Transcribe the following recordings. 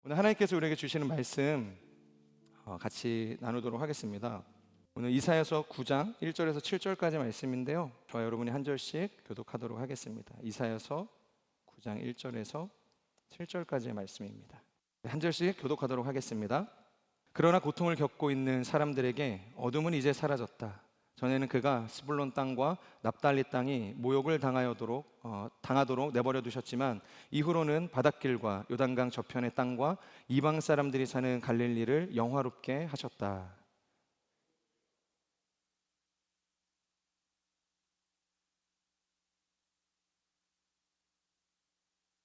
오늘 하나님께서 우리에게 주시는 말씀 같이 나누도록 하겠습니다. 오늘 이사야서 9장 1절에서 7절까지 말씀인데요, 저와 여러분이 한 절씩 교독하도록 하겠습니다. 이사야서 9장 1절에서 7절까지의 말씀입니다. 한 절씩 교독하도록 하겠습니다. 그러나 고통을 겪고 있는 사람들에게 어둠은 이제 사라졌다. 전에는 그가 스불론 땅과 납달리 땅이 모욕을 당하도록 내버려 두셨지만 이후로는 바닷길과 요단강 저편의 땅과 이방 사람들이 사는 갈릴리를 영화롭게 하셨다.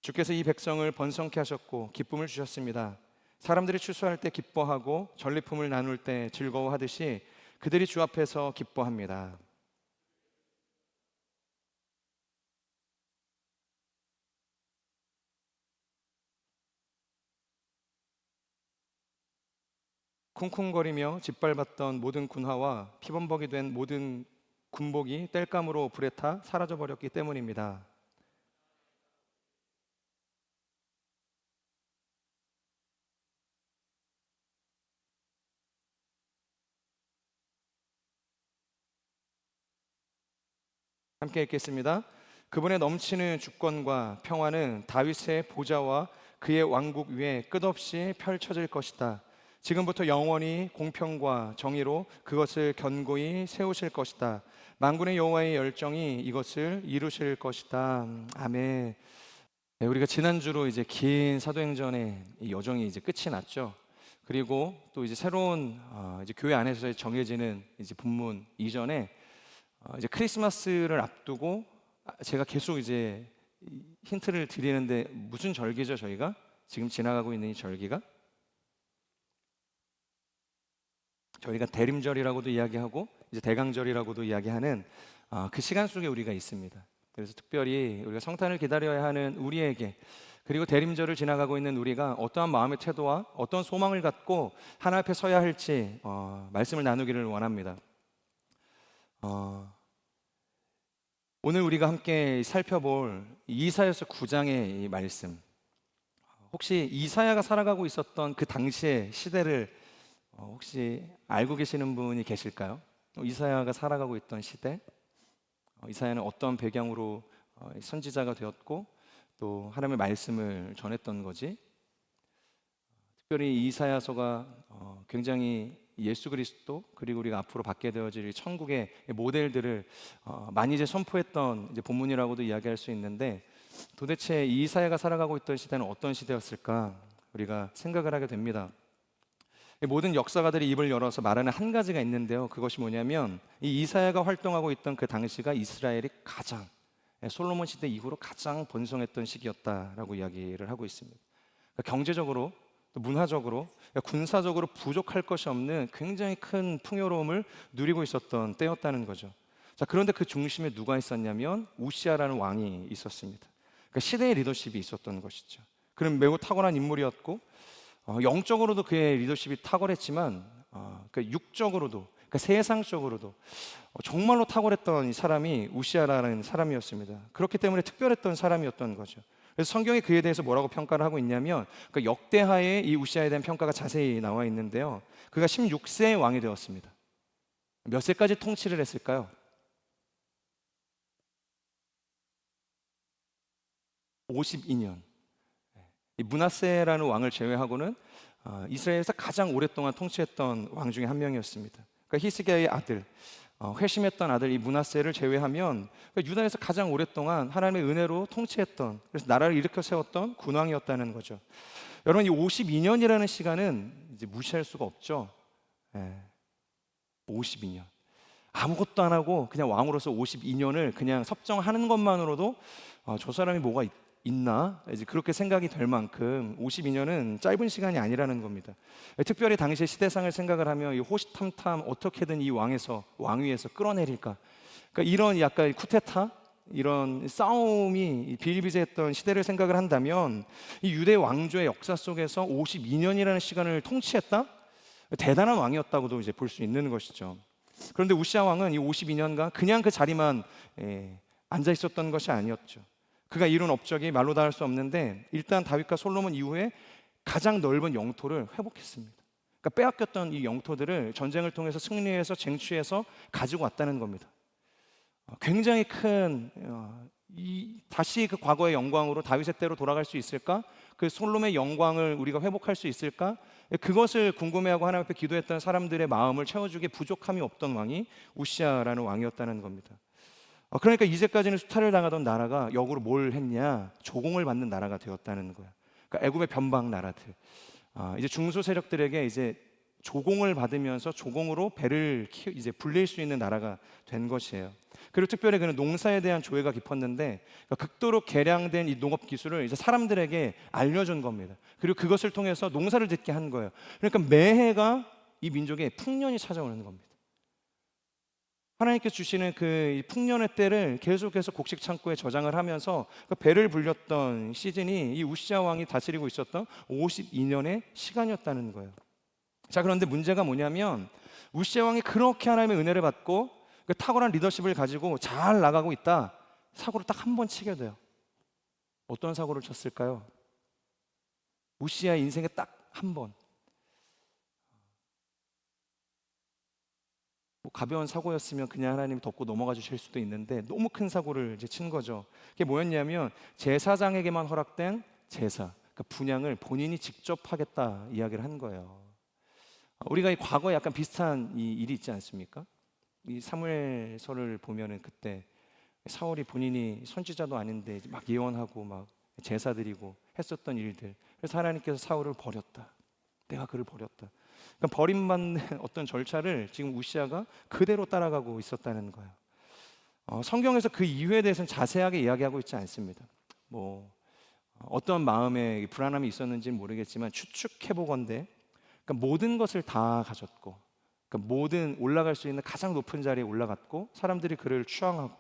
주께서 이 백성을 번성케 하셨고 기쁨을 주셨습니다. 사람들이 추수할 때 기뻐하고 전리품을 나눌 때 즐거워하듯이 그들이 주 앞에서 기뻐합니다. 쿵쿵거리며 짓밟았던 모든 군화와 피범벅이 된 모든 군복이 땔감으로 불에 타 사라져버렸기 때문입니다. 함께 읽겠습니다. 그분의 넘치는 주권과 평화는 다윗의 보좌와 그의 왕국 위에 끝없이 펼쳐질 것이다. 지금부터 영원히 공평과 정의로 그것을 견고히 세우실 것이다. 만군의 여호와의 열정이 이것을 이루실 것이다. 아멘. 네, 우리가 지난주로 이제 긴 사도행전의 이 여정이 이제 끝이 났죠. 그리고 또 이제 새로운 이제 교회 안에서 정해지는 이제 본문 이전에 이제 크리스마스를 앞두고 제가 계속 이제 힌트를 드리는데, 무슨 절기죠? 저희가 지금 지나가고 있는 이 절기가 저희가 대림절이라고도 이야기하고 이제 대강절이라고도 이야기하는 그 시간 속에 우리가 있습니다. 그래서 특별히 우리가 성탄을 기다려야 하는 우리에게, 그리고 대림절을 지나가고 있는 우리가 어떠한 마음의 태도와 어떤 소망을 갖고 하나님 앞에 서야 할지 말씀을 나누기를 원합니다. 오늘 우리가 함께 살펴볼 이사야서 9장의 이 말씀, 혹시 이사야가 살아가고 있었던 그 당시의 시대를 혹시 알고 계시는 분이 계실까요? 이사야가 살아가고 있던 시대, 이사야는 어떤 배경으로 선지자가 되었고 또 하나님의 말씀을 전했던 거지? 특별히 이사야서가 굉장히 예수 그리스도, 그리고 우리가 앞으로 받게 되어질 천국의 모델들을 많이 이제 선포했던 이제 본문이라고도 이야기할 수 있는데, 도대체 이사야가 살아가고 있던 시대는 어떤 시대였을까 우리가 생각을 하게 됩니다. 모든 역사가들이 입을 열어서 말하는 한 가지가 있는데요, 그것이 뭐냐면 이 이사야가 활동하고 있던 그 당시가 이스라엘이 가장, 솔로몬 시대 이후로 가장 번성했던 시기였다라고 이야기를 하고 있습니다. 그러니까 경제적으로, 또 문화적으로, 군사적으로 부족할 것이 없는 굉장히 큰 풍요로움을 누리고 있었던 때였다는 거죠. 자, 그런데 그 중심에 누가 있었냐면 우시아라는 왕이 있었습니다. 그러니까 시대의 리더십이 있었던 것이죠. 그는 매우 탁월한 인물이었고 영적으로도 그의 리더십이 탁월했지만 그러니까 육적으로도, 그러니까 세상적으로도 정말로 탁월했던 이 사람이 우시아라는 사람이었습니다. 그렇기 때문에 특별했던 사람이었던 거죠. 그래서 성경이 그에 대해서 뭐라고 평가를 하고 있냐면, 그 역대하에 이 우시아에 대한 평가가 자세히 나와 있는데요, 그가 16세의 왕이 되었습니다. 몇 세까지 통치를 했을까요? 52년. 이 므낫세라는 왕을 제외하고는 이스라엘에서 가장 오랫동안 통치했던 왕 중에 한 명이었습니다. 그러니까 히스기야의 아들, 회심했던 아들 이 므낫세를 제외하면 유다에서 가장 오랫동안 하나님의 은혜로 통치했던, 그래서 나라를 일으켜 세웠던 군왕이었다는 거죠. 여러분, 이 52년이라는 시간은 이제 무시할 수가 없죠. 52년 아무것도 안 하고 그냥 왕으로서 52년을 그냥 섭정하는 것만으로도 저 사람이 뭐가 있나? 이제 그렇게 생각이 될 만큼 52년은 짧은 시간이 아니라는 겁니다. 특별히 당시의 시대상을 생각을 하면 이 호시탐탐 어떻게든 이 왕위에서 끌어내릴까? 그러니까 이런 약간 쿠데타, 이런 싸움이 비일비재했던 시대를 생각을 한다면 이 유대 왕조의 역사 속에서 52년이라는 시간을 통치했다? 대단한 왕이었다고도 이제 볼 수 있는 것이죠. 그런데 우시아 왕은 이 52년간 그냥 그 자리만 앉아 있었던 것이 아니었죠. 그가 이룬 업적이 말로 다 할 수 없는데, 일단 다윗과 솔로몬 이후에 가장 넓은 영토를 회복했습니다. 그러니까 빼앗겼던 이 영토들을 전쟁을 통해서 승리해서 쟁취해서 가지고 왔다는 겁니다. 굉장히 큰 다시 그 과거의 영광으로 다윗의 때로 돌아갈 수 있을까? 그 솔로몬의 영광을 우리가 회복할 수 있을까? 그것을 궁금해하고 하나님 앞에 기도했던 사람들의 마음을 채워주기에 부족함이 없던 왕이 우시아라는 왕이었다는 겁니다. 그러니까 이제까지는 수탈을 당하던 나라가 역으로 뭘 했냐? 조공을 받는 나라가 되었다는 거야. 그러니까 애굽의 변방 나라들, 이제 중소 세력들에게 이제 조공을 받으면서 조공으로 배를 이제 불릴 수 있는 나라가 된 것이에요. 그리고 특별히 그는 농사에 대한 조예가 깊었는데, 그러니까 극도로 개량된 이 농업 기술을 이제 사람들에게 알려준 겁니다. 그리고 그것을 통해서 농사를 짓게 한 거예요. 그러니까 매해가 이 민족에 풍년이 찾아오는 겁니다. 하나님께서 주시는 그 풍년의 때를 계속해서 곡식 창고에 저장을 하면서 그 배를 불렸던 시즌이 이 우시아 왕이 다스리고 있었던 52년의 시간이었다는 거예요. 자, 그런데 문제가 뭐냐면 우시아 왕이 그렇게 하나님의 은혜를 받고 그 탁월한 리더십을 가지고 잘 나가고 있다, 사고를 딱 한 번 치게 돼요. 어떤 사고를 쳤을까요? 우시아 인생에 딱 한 번, 가벼운 사고였으면 그냥 하나님 덮고 넘어가 주실 수도 있는데 너무 큰 사고를 이제 친 거죠. 그게 뭐였냐면 제사장에게만 허락된 제사, 그러니까 분향을 본인이 직접 하겠다 이야기를 한 거예요. 우리가 이 과거에 약간 비슷한 이 일이 있지 않습니까? 이 사무엘서를 보면은 그때 사울이 본인이 선지자도 아닌데 막 예언하고 막 제사 드리고 했었던 일들. 그래서 하나님께서 사울을 버렸다. 내가 그를 버렸다. 그러니까 버림받는 어떤 절차를 지금 우시아가 그대로 따라가고 있었다는 거예요. 성경에서 그 이유에 대해서는 자세하게 이야기하고 있지 않습니다. 어떤 마음에 불안함이 있었는지는 모르겠지만 추측해 보건대, 그러니까 모든 것을 다 가졌고, 그러니까 모든 올라갈 수 있는 가장 높은 자리에 올라갔고, 사람들이 그를 추앙하고,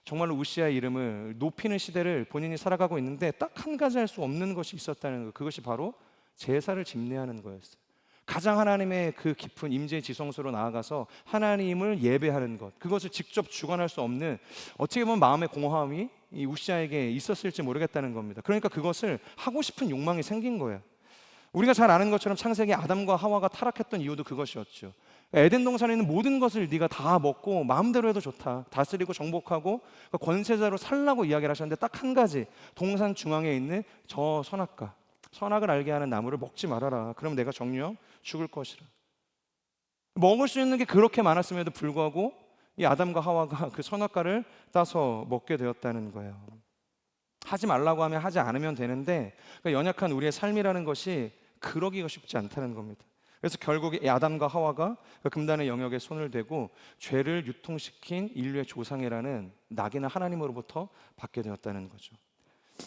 정말로 우시아의 이름을 높이는 시대를 본인이 살아가고 있는데 딱 한 가지 할 수 없는 것이 있었다는 것, 그것이 바로 제사를 집례하는 거였어요. 가장 하나님의 그 깊은 임재 지성소로 나아가서 하나님을 예배하는 것, 그것을 직접 주관할 수 없는, 어떻게 보면 마음의 공허함이 이 우시아에게 있었을지 모르겠다는 겁니다. 그러니까 그것을 하고 싶은 욕망이 생긴 거예요. 우리가 잘 아는 것처럼 창세기 아담과 하와가 타락했던 이유도 그것이었죠. 에덴 동산에 있는 모든 것을 네가 다 먹고 마음대로 해도 좋다, 다스리고 정복하고 권세자로 살라고 이야기를 하셨는데 딱 한 가지, 동산 중앙에 있는 저 선악과, 선악을 알게 하는 나무를 먹지 말아라. 그럼 내가 정령 죽을 것이라. 먹을 수 있는 게 그렇게 많았음에도 불구하고 이 아담과 하와가 그 선악과를 따서 먹게 되었다는 거예요. 하지 말라고 하면 하지 않으면 되는데, 그러니까 연약한 우리의 삶이라는 것이 그러기가 쉽지 않다는 겁니다. 그래서 결국 이 아담과 하와가 그 금단의 영역에 손을 대고 죄를 유통시킨 인류의 조상이라는 낙인을 하나님으로부터 받게 되었다는 거죠.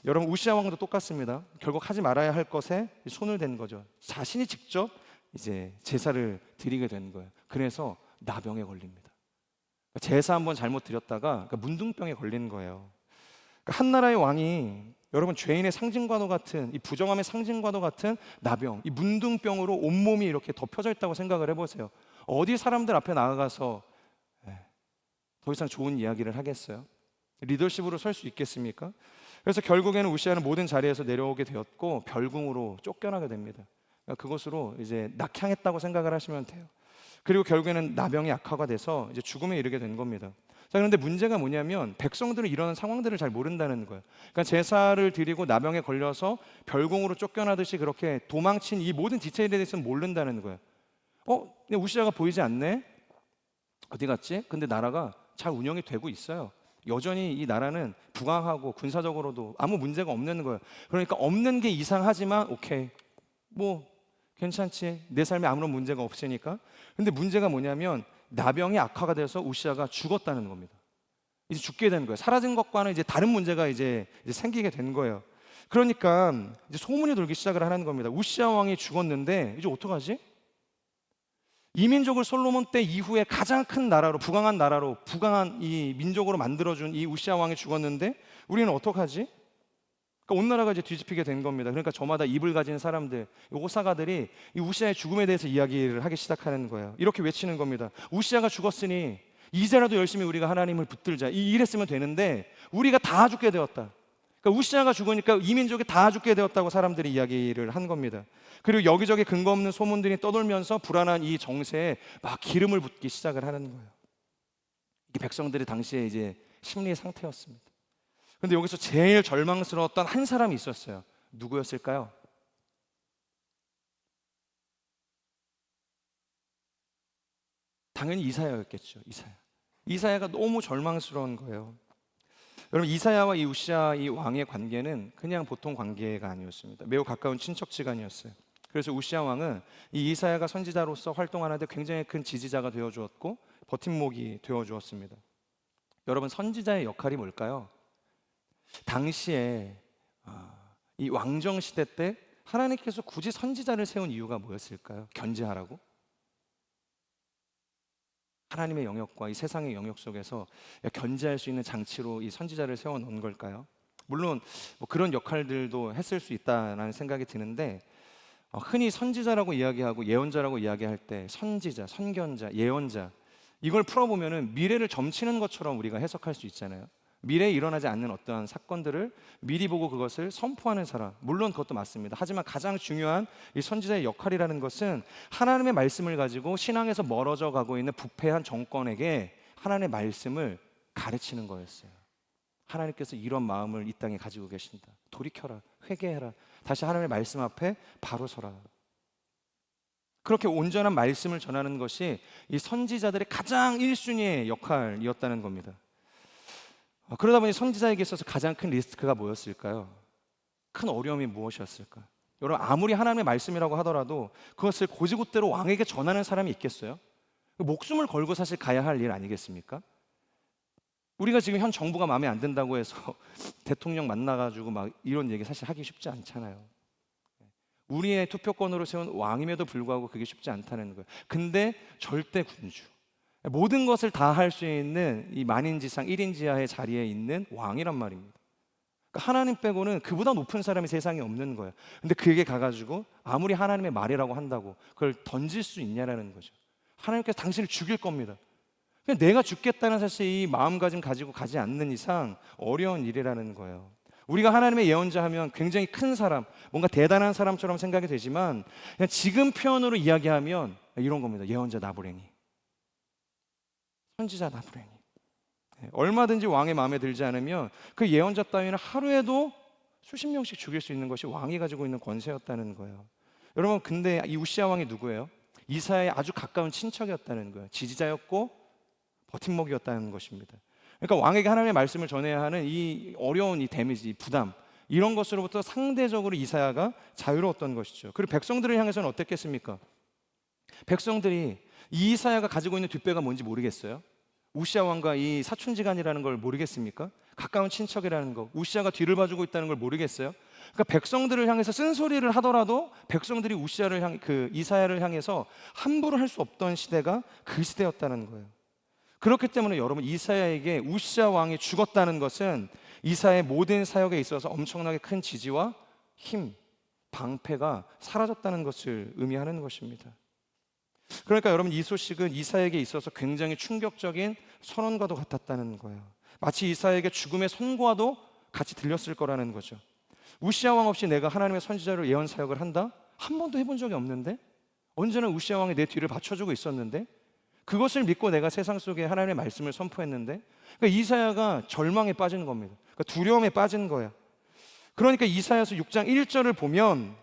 여러분, 우시아 왕도 똑같습니다. 결국 하지 말아야 할 것에 손을 댄 거죠. 자신이 직접 이제 제사를 드리게 된 거예요. 그래서 나병에 걸립니다. 제사 한번 잘못 드렸다가 문둥병에 걸리는 거예요. 한 나라의 왕이, 여러분, 죄인의 상징과도 같은, 이 부정함의 상징과도 같은 나병, 이 문둥병으로 온몸이 이렇게 덮여져 있다고 생각을 해보세요. 어디 사람들 앞에 나아가서 더 이상 좋은 이야기를 하겠어요? 리더십으로 설 수 있겠습니까? 그래서 결국에는 우시아는 모든 자리에서 내려오게 되었고 별궁으로 쫓겨나게 됩니다. 그것으로 이제 낙향했다고 생각을 하시면 돼요. 그리고 결국에는 나병이 악화가 돼서 이제 죽음에 이르게 된 겁니다. 자, 그런데 문제가 뭐냐면 백성들은 이런 상황들을 잘 모른다는 거예요. 그러니까 제사를 드리고 나병에 걸려서 별궁으로 쫓겨나듯이 그렇게 도망친 이 모든 디테일에 대해서는 모른다는 거예요. 근데 우시아가 보이지 않네? 어디 갔지? 근데 나라가 잘 운영이 되고 있어요. 여전히 이 나라는 부강하고 군사적으로도 아무 문제가 없는 거예요. 그러니까 없는 게 이상하지만 오케이, 괜찮지, 내 삶에 아무런 문제가 없으니까. 근데 문제가 뭐냐면 나병이 악화가 돼서 우시아가 죽었다는 겁니다. 이제 죽게 되는 거예요. 사라진 것과는 이제 다른 문제가 이제 생기게 된 거예요. 그러니까 이제 소문이 돌기 시작을 하는 겁니다. 우시아 왕이 죽었는데 이제 어떡하지? 이민족을 솔로몬 때 이후에 가장 큰 나라로, 부강한 나라로, 부강한 이 민족으로 만들어준 이 우시아 왕이 죽었는데 우리는 어떡하지? 그러니까 온 나라가 이제 뒤집히게 된 겁니다. 그러니까 저마다 입을 가진 사람들, 호사가들이 이 우시아의 죽음에 대해서 이야기를 하기 시작하는 거예요. 이렇게 외치는 겁니다. 우시아가 죽었으니 이제라도 열심히 우리가 하나님을 붙들자, 이랬으면 되는데 우리가 다 죽게 되었다. 그러니까 우시아가 죽으니까 이 민족이 다 죽게 되었다고 사람들이 이야기를 한 겁니다. 그리고 여기저기 근거 없는 소문들이 떠돌면서 불안한 이 정세에 막 기름을 붓기 시작을 하는 거예요. 이게 백성들이 당시에 이제 심리 상태였습니다. 그런데 여기서 제일 절망스러웠던 한 사람이 있었어요. 누구였을까요? 당연히 이사야였겠죠. 이사야가 너무 절망스러운 거예요. 여러분, 이사야와 이 우시아 이 왕의 관계는 그냥 보통 관계가 아니었습니다. 매우 가까운 친척지간이었어요. 그래서 우시아 왕은 이 이사야가 선지자로서 활동하는데 굉장히 큰 지지자가 되어 주었고 버팀목이 되어 주었습니다. 여러분, 선지자의 역할이 뭘까요? 당시에 이 왕정 시대 때 하나님께서 굳이 선지자를 세운 이유가 뭐였을까요? 견제하라고? 하나님의 영역과 이 세상의 영역 속에서 견제할 수 있는 장치로 이 선지자를 세워 놓은 걸까요? 물론 뭐 그런 역할들도 했을 수 있다라는 생각이 드는데, 흔히 선지자라고 이야기하고 예언자라고 이야기할 때 선지자, 선견자, 예언자, 이걸 풀어보면은 미래를 점치는 것처럼 우리가 해석할 수 있잖아요. 미래에 일어나지 않는 어떠한 사건들을 미리 보고 그것을 선포하는 사람, 물론 그것도 맞습니다. 하지만 가장 중요한 이 선지자의 역할이라는 것은 하나님의 말씀을 가지고 신앙에서 멀어져 가고 있는 부패한 정권에게 하나님의 말씀을 가르치는 거였어요. 하나님께서 이런 마음을 이 땅에 가지고 계신다. 돌이켜라, 회개해라, 다시 하나님의 말씀 앞에 바로 서라. 그렇게 온전한 말씀을 전하는 것이 이 선지자들의 가장 1순위의 역할이었다는 겁니다. 그러다 보니 선지자에게 있어서 가장 큰 리스크가 뭐였을까요? 큰 어려움이 무엇이었을까? 여러분, 아무리 하나님의 말씀이라고 하더라도 그것을 곧이곧대로 왕에게 전하는 사람이 있겠어요? 목숨을 걸고 사실 가야 할 일 아니겠습니까? 우리가 지금 현 정부가 마음에 안 든다고 해서 대통령 만나가지고 막 이런 얘기 사실 하기 쉽지 않잖아요. 우리의 투표권으로 세운 왕임에도 불구하고 그게 쉽지 않다는 거예요. 근데 절대 군주, 모든 것을 다 할 수 있는 이 만인지상 1인지하의 자리에 있는 왕이란 말입니다. 그러니까 하나님 빼고는 그보다 높은 사람이 세상에 없는 거예요. 근데 그게 가가지고 아무리 하나님의 말이라고 한다고 그걸 던질 수 있냐라는 거죠. 하나님께서 당신을 죽일 겁니다. 그냥 내가 죽겠다는 사실 이 마음가짐 가지고 가지 않는 이상 어려운 일이라는 거예요. 우리가 하나님의 예언자 하면 굉장히 큰 사람, 뭔가 대단한 사람처럼 생각이 되지만 그냥 지금 표현으로 이야기하면 이런 겁니다. 예언자 나부랭이, 선지자 나부랭이. 얼마든지 왕의 마음에 들지 않으면 그 예언자 따위는 하루에도 수십 명씩 죽일 수 있는 것이 왕이 가지고 있는 권세였다는 거예요. 여러분, 근데 이 우시아 왕이 누구예요? 이사야의 아주 가까운 친척이었다는 거예요. 지지자였고 버팀목이었다는 것입니다. 그러니까 왕에게 하나님의 말씀을 전해야 하는 이 어려운 이 데미지, 이 부담, 이런 것으로부터 상대적으로 이사야가 자유로웠던 것이죠. 그리고 백성들을 향해서는 어땠겠습니까? 백성들이 이 이사야가 가지고 있는 뒷배가 뭔지 모르겠어요? 우시아 왕과 이 사촌지간이라는 걸 모르겠습니까? 가까운 친척이라는 거, 우시아가 뒤를 봐주고 있다는 걸 모르겠어요? 그러니까 백성들을 향해서 쓴소리를 하더라도 백성들이 이사야를 향해서 함부로 할 수 없던 시대가 그 시대였다는 거예요. 그렇기 때문에 여러분, 이사야에게 우시아 왕이 죽었다는 것은 이사야의 모든 사역에 있어서 엄청나게 큰 지지와 힘, 방패가 사라졌다는 것을 의미하는 것입니다. 그러니까 여러분, 이 소식은 이사야에게 있어서 굉장히 충격적인 선언과도 같았다는 거예요. 마치 이사야에게 죽음의 선고와도 같이 들렸을 거라는 거죠. 우시아 왕 없이 내가 하나님의 선지자로 예언 사역을 한다? 한 번도 해본 적이 없는데? 언제나 우시아 왕이 내 뒤를 받쳐주고 있었는데? 그것을 믿고 내가 세상 속에 하나님의 말씀을 선포했는데? 그러니까 이사야가 절망에 빠진 겁니다. 그러니까 두려움에 빠진 거야. 그러니까 이사야서 6장 1절을 보면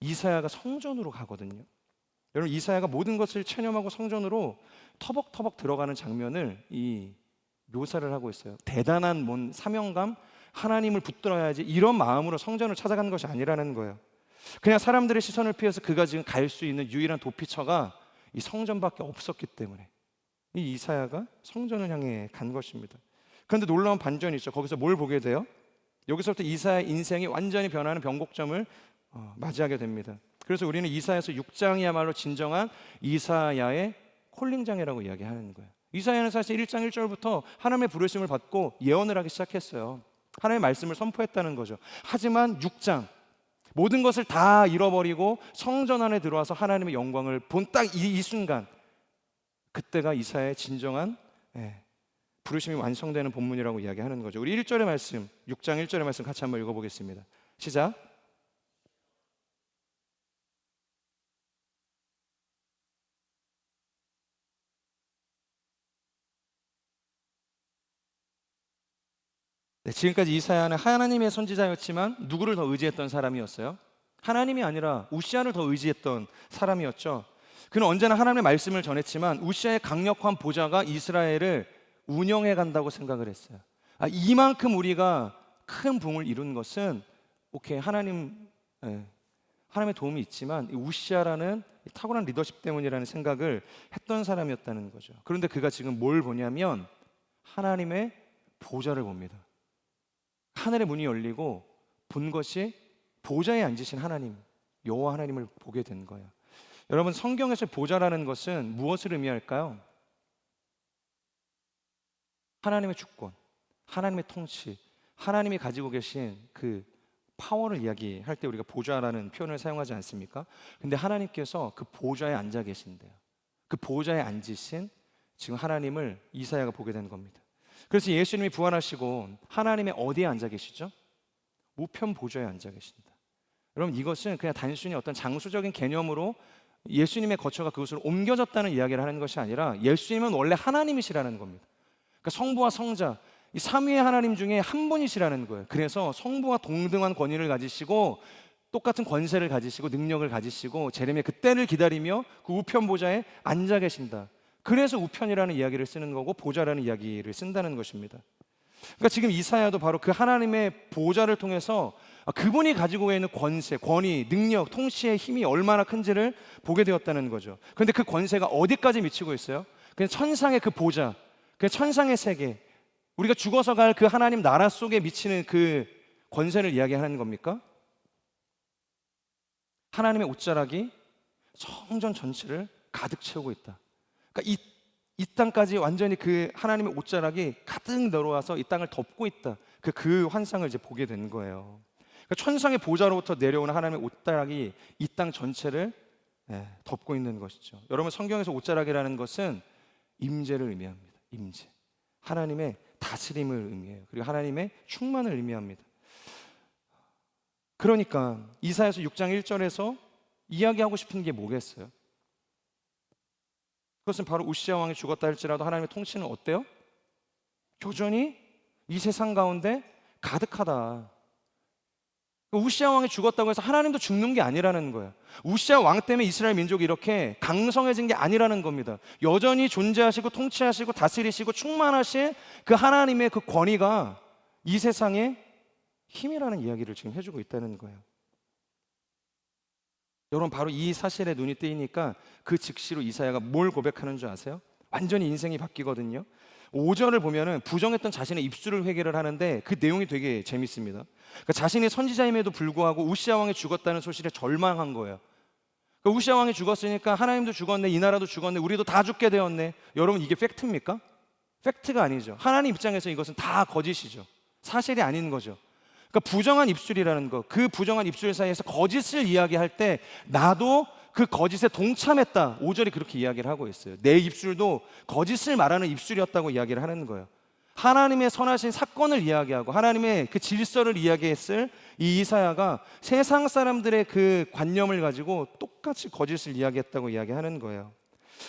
이사야가 성전으로 가거든요. 여러분, 이사야가 모든 것을 체념하고 성전으로 터벅터벅 들어가는 장면을 이 묘사를 하고 있어요. 대단한 뭔 사명감, 하나님을 붙들어야지, 이런 마음으로 성전을 찾아간 것이 아니라는 거예요. 그냥 사람들의 시선을 피해서 그가 지금 갈 수 있는 유일한 도피처가 이 성전밖에 없었기 때문에 이 이사야가 성전을 향해 간 것입니다. 그런데 놀라운 반전이 있죠. 거기서 뭘 보게 돼요? 여기서부터 이사야의 인생이 완전히 변하는 변곡점을 맞이하게 됩니다. 그래서 우리는 이사야서 6장이야말로 진정한 이사야의 콜링장이라고 이야기하는 거예요. 이사야는 사실 1장 1절부터 하나님의 부르심을 받고 예언을 하기 시작했어요. 하나님의 말씀을 선포했다는 거죠. 하지만 6장, 모든 것을 다 잃어버리고 성전 안에 들어와서 하나님의 영광을 본 딱 이 순간, 그때가 이사야의 진정한 부르심이 완성되는 본문이라고 이야기하는 거죠. 우리 1절의 말씀, 6장 1절의 말씀 같이 한번 읽어보겠습니다. 시작. 네, 지금까지 이사야는 하나님의 선지자였지만 누구를 더 의지했던 사람이었어요? 하나님이 아니라 우시아를 더 의지했던 사람이었죠. 그는 언제나 하나님의 말씀을 전했지만 우시아의 강력한 보좌가 이스라엘을 운영해 간다고 생각을 했어요. 이만큼 우리가 큰 부흥을 이룬 것은 오케이 하나님의 도움이 있지만 우시아라는 탁월한 리더십 때문이라는 생각을 했던 사람이었다는 거죠. 그런데 그가 지금 뭘 보냐면 하나님의 보좌를 봅니다. 하늘의 문이 열리고 본 것이 보좌에 앉으신 하나님, 여호와 하나님을 보게 된 거예요. 여러분, 성경에서 보좌라는 것은 무엇을 의미할까요? 하나님의 주권, 하나님의 통치, 하나님이 가지고 계신 그 파워를 이야기할 때 우리가 보좌라는 표현을 사용하지 않습니까? 근데 하나님께서 그 보좌에 앉아 계신대요. 그 보좌에 앉으신 지금 하나님을 이사야가 보게 된 겁니다. 그래서 예수님이 부활하시고 하나님의 어디에 앉아 계시죠? 우편 보좌에 앉아 계신다. 여러분, 이것은 그냥 단순히 어떤 장소적인 개념으로 예수님의 거처가 그것으로 옮겨졌다는 이야기를 하는 것이 아니라 예수님은 원래 하나님이시라는 겁니다. 그러니까 성부와 성자, 이 삼위의 하나님 중에 한 분이시라는 거예요. 그래서 성부와 동등한 권위를 가지시고 똑같은 권세를 가지시고 능력을 가지시고 제레미야 그때를 기다리며 그 우편 보좌에 앉아 계신다. 그래서 우편이라는 이야기를 쓰는 거고 보좌라는 이야기를 쓴다는 것입니다. 그러니까 지금 이사야도 바로 그 하나님의 보좌를 통해서 그분이 가지고 있는 권세, 권위, 능력, 통치의 힘이 얼마나 큰지를 보게 되었다는 거죠. 그런데 그 권세가 어디까지 미치고 있어요? 그냥 천상의 그 보좌, 그 천상의 세계, 우리가 죽어서 갈 그 하나님 나라 속에 미치는 그 권세를 이야기하는 겁니까? 하나님의 옷자락이 성전 전체를 가득 채우고 있다. 그러니까 이 땅까지 완전히 그 하나님의 옷자락이 가득 내려와서 이 땅을 덮고 있다. 그 환상을 이제 보게 된 거예요. 그러니까 천상의 보좌로부터 내려오는 하나님의 옷자락이 이 땅 전체를 덮고 있는 것이죠. 여러분, 성경에서 옷자락이라는 것은 임재를 의미합니다. 임재, 하나님의 다스림을 의미해요. 그리고 하나님의 충만을 의미합니다. 그러니까 이사야서 6장 1절에서 이야기하고 싶은 게 뭐겠어요? 그것은 바로 우시아 왕이 죽었다 할지라도 하나님의 통치는 어때요? 여전히 이 세상 가운데 가득하다. 우시아 왕이 죽었다고 해서 하나님도 죽는 게 아니라는 거예요. 우시아 왕 때문에 이스라엘 민족이 이렇게 강성해진 게 아니라는 겁니다. 여전히 존재하시고 통치하시고 다스리시고 충만하신 그 하나님의 그 권위가 이 세상의 힘이라는 이야기를 지금 해주고 있다는 거예요. 여러분, 바로 이 사실에 눈이 뜨이니까 그 즉시로 이사야가 뭘 고백하는 줄 아세요? 완전히 인생이 바뀌거든요. 5절을 보면은 부정했던 자신의 입술을 회개를 하는데 그 내용이 되게 재밌습니다. 그러니까 자신이 선지자임에도 불구하고 우시아 왕이 죽었다는 소식에 절망한 거예요. 그러니까 우시아 왕이 죽었으니까 하나님도 죽었네, 이 나라도 죽었네, 우리도 다 죽게 되었네. 여러분, 이게 팩트입니까? 팩트가 아니죠. 하나님 입장에서 이것은 다 거짓이죠. 사실이 아닌 거죠. 그러니까 부정한 입술이라는 것, 그 부정한 입술 사이에서 거짓을 이야기할 때 나도 그 거짓에 동참했다. 5절이 그렇게 이야기를 하고 있어요. 내 입술도 거짓을 말하는 입술이었다고 이야기를 하는 거예요. 하나님의 선하신 사건을 이야기하고 하나님의 그 질서를 이야기했을 이 이사야가 세상 사람들의 그 관념을 가지고 똑같이 거짓을 이야기했다고 이야기하는 거예요.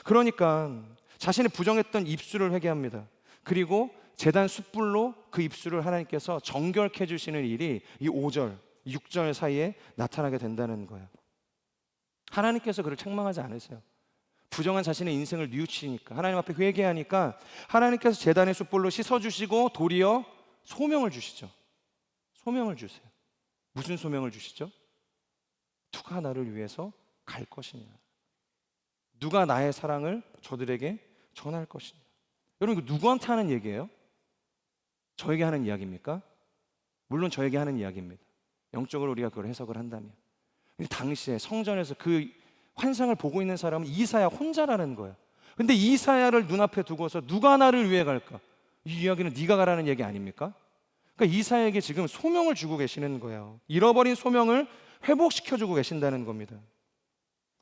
그러니까 자신의 부정했던 입술을 회개합니다. 그리고 제단 숯불로 그 입술을 하나님께서 정결케 해주시는 일이 이 5절, 6절 사이에 나타나게 된다는 거예요. 하나님께서 그를 책망하지 않으세요. 부정한 자신의 인생을 뉘우치니까, 하나님 앞에 회개하니까 하나님께서 제단의 숯불로 씻어주시고 도리어 소명을 주시죠. 소명을 주세요. 무슨 소명을 주시죠? 누가 나를 위해서 갈 것이냐, 누가 나의 사랑을 저들에게 전할 것이냐. 여러분, 이거 누구한테 하는 얘기예요? 저에게 하는 이야기입니까? 물론 저에게 하는 이야기입니다. 영적으로 우리가 그걸 해석을 한다면. 근데 당시에 성전에서 그 환상을 보고 있는 사람은 이사야 혼자라는 거예요. 근데 이사야를 눈앞에 두고서 누가 나를 위해 갈까? 이 이야기는 네가 가라는 얘기 아닙니까? 그러니까 이사야에게 지금 소명을 주고 계시는 거예요. 잃어버린 소명을 회복시켜주고 계신다는 겁니다.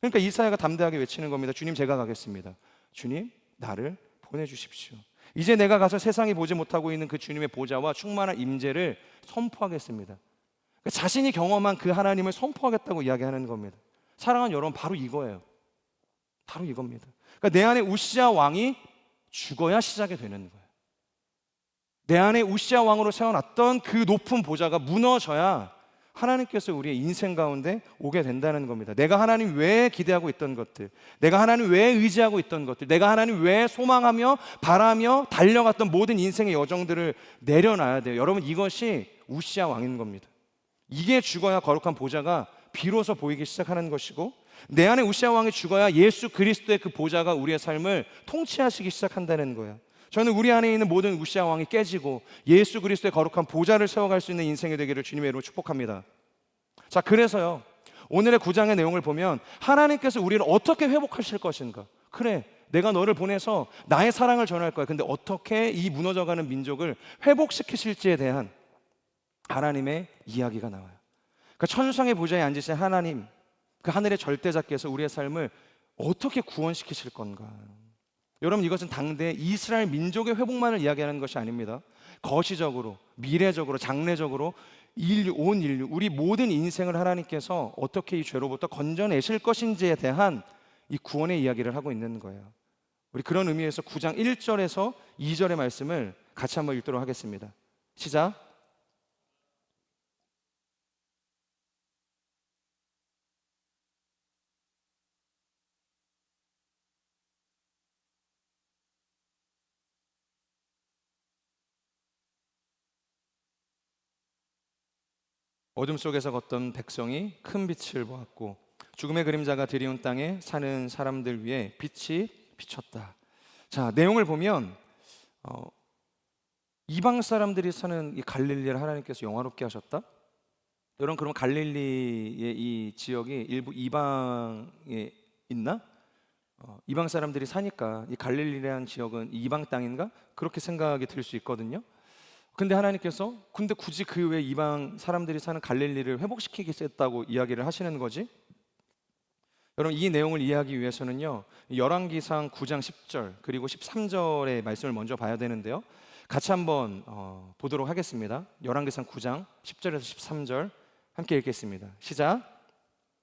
그러니까 이사야가 담대하게 외치는 겁니다. 주님, 제가 가겠습니다. 주님, 나를 보내주십시오. 이제 내가 가서 세상이 보지 못하고 있는 그 주님의 보좌와 충만한 임재를 선포하겠습니다. 그러니까 자신이 경험한 그 하나님을 선포하겠다고 이야기하는 겁니다. 사랑하는 여러분, 바로 이거예요. 바로 이겁니다. 그러니까 내 안에 우시아 왕이 죽어야 시작이 되는 거예요. 내 안에 우시아 왕으로 세워놨던 그 높은 보좌가 무너져야 하나님께서 우리의 인생 가운데 오게 된다는 겁니다. 내가 하나님 외에 기대하고 있던 것들, 내가 하나님 외에 의지하고 있던 것들, 내가 하나님 외에 소망하며 바라며 달려갔던 모든 인생의 여정들을 내려놔야 돼요. 여러분, 이것이 우시아 왕인 겁니다. 이게 죽어야 거룩한 보좌가 비로소 보이기 시작하는 것이고, 내 안에 우시아 왕이 죽어야 예수 그리스도의 그 보좌가 우리의 삶을 통치하시기 시작한다는 거예요. 저는 우리 안에 있는 모든 우시아 왕이 깨지고 예수 그리스도의 거룩한 보좌를 세워갈 수 있는 인생이 되기를 주님의 이름으로 축복합니다. 자, 그래서요, 오늘의 9장의 내용을 보면 하나님께서 우리를 어떻게 회복하실 것인가. 그래, 내가 너를 보내서 나의 사랑을 전할 거야. 근데 어떻게 이 무너져가는 민족을 회복시키실지에 대한 하나님의 이야기가 나와요. 그러니까 천상의 보좌에 앉으신 하나님, 그 하늘의 절대자께서 우리의 삶을 어떻게 구원시키실 건가. 여러분, 이것은 당대 이스라엘 민족의 회복만을 이야기하는 것이 아닙니다. 거시적으로, 미래적으로, 장래적으로 온 인류, 우리 모든 인생을 하나님께서 어떻게 이 죄로부터 건져내실 것인지에 대한 이 구원의 이야기를 하고 있는 거예요. 우리 그런 의미에서 9장 1절에서 2절의 말씀을 같이 한번 읽도록 하겠습니다. 시작. 어둠 속에서 걷던 백성이 큰 빛을 보았고 죽음의 그림자가 드리운 땅에 사는 사람들 위에 빛이 비쳤다. 자, 내용을 보면 이방 사람들이 사는 이 갈릴리를 하나님께서 영화롭게 하셨다. 여러분, 그럼 갈릴리의 이 지역이 일부 이방에 있나? 이방 사람들이 사니까 이 갈릴리라는 지역은 이방 땅인가? 그렇게 생각이 들 수 있거든요. 근데 하나님께서 굳이 그 외 이방 사람들이 사는 갈릴리를 회복시키겠다고 이야기를 하시는 거지? 여러분, 이 내용을 이해하기 위해서는요, 열왕기상 9장 10절 그리고 13절의 말씀을 먼저 봐야 되는데요, 같이 한번 보도록 하겠습니다. 열왕기상 9장 10절에서 13절 함께 읽겠습니다. 시작.